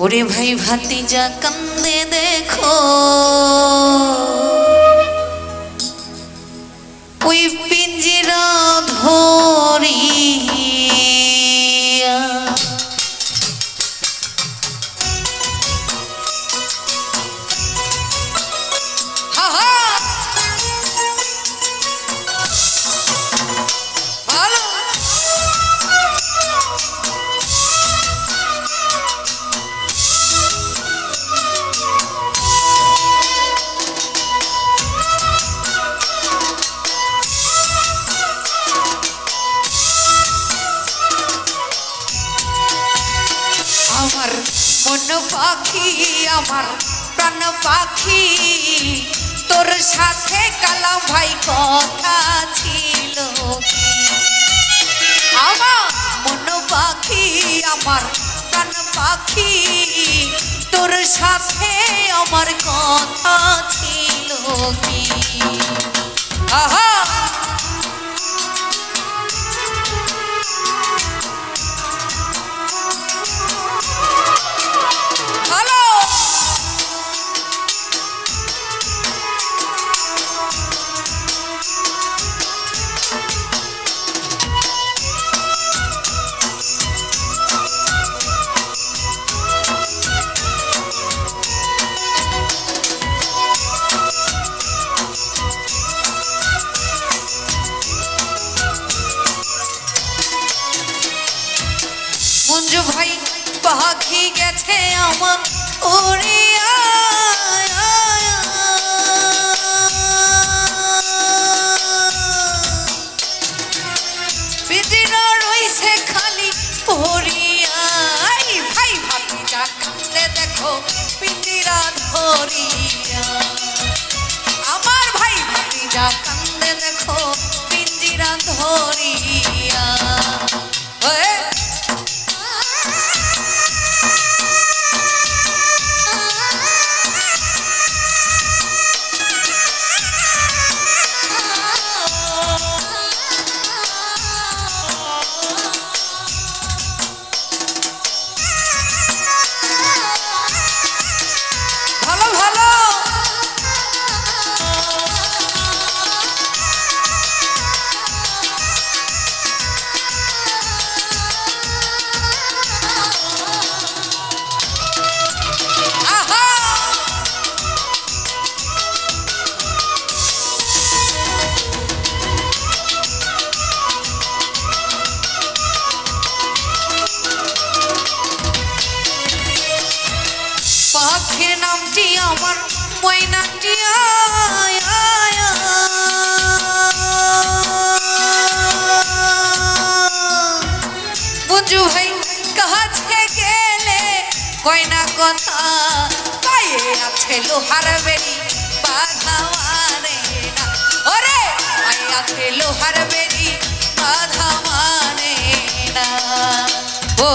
ওরে ভাই ভাতিজা কান্দে দেখো ওই পিঞ্জিরা ধরিয়া আমার মন পাখি আমার প্রাণ পাখি তোর সাথে কালাম ভাই কথা ছিল আমার মন পাখি আমার প্রাণ পাখি তোর সাথে আমার কথা ছিল কি আহা মঞ্জু ভাই পাখি গেছে আমার উড়িয়া পিঞ্জিরা রইছে খালি পড়িয়া ভাই ভাতিজা কান্দে দেখো পিঞ্জিরা ধরিয়া আমার ভাই ভাতিজা কান্দে দেখো পিঞ্জিরা ধরিয়া পাখির নামটি আমার ময়নাটিয়া মঞ্জু ভাই কাছে গেলে কয়না কথা পায়ে আছে লোহার বেরি বাধা মানে না ওরে পায়ে আছে লোহার বেরি বাধা মানে না ও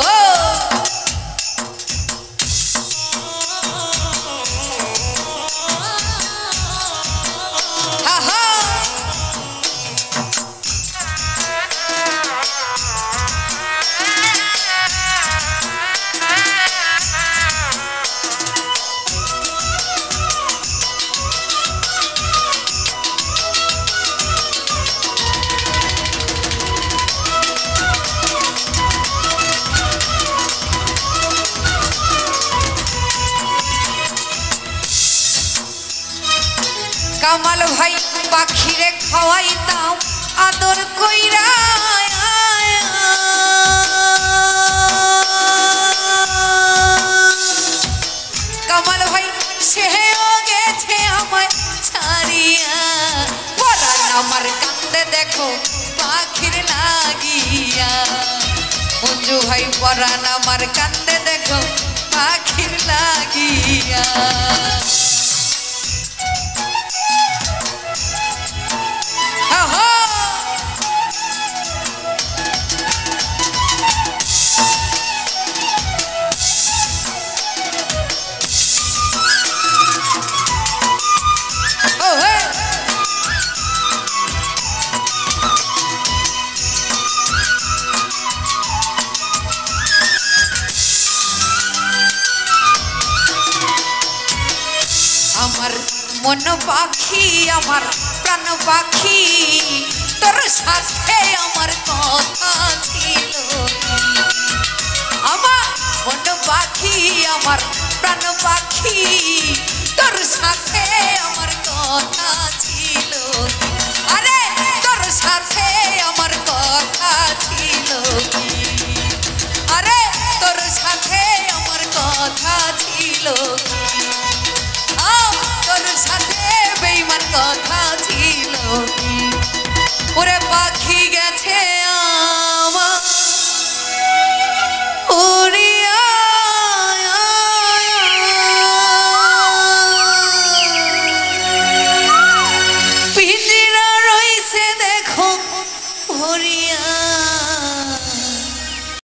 কামাল ভাই পাখিরে খাওয়াইতাম আদর কইরা কামাল ভাই সেও গেছে আমায় ছাড়িয়া পরাণ আমার কান্দে দেখো পাখির লাগিয়া মঞ্জু ভাই পরাণ আমার কান্দে দেখো পাখির লাগিয়া মন পাখি আমার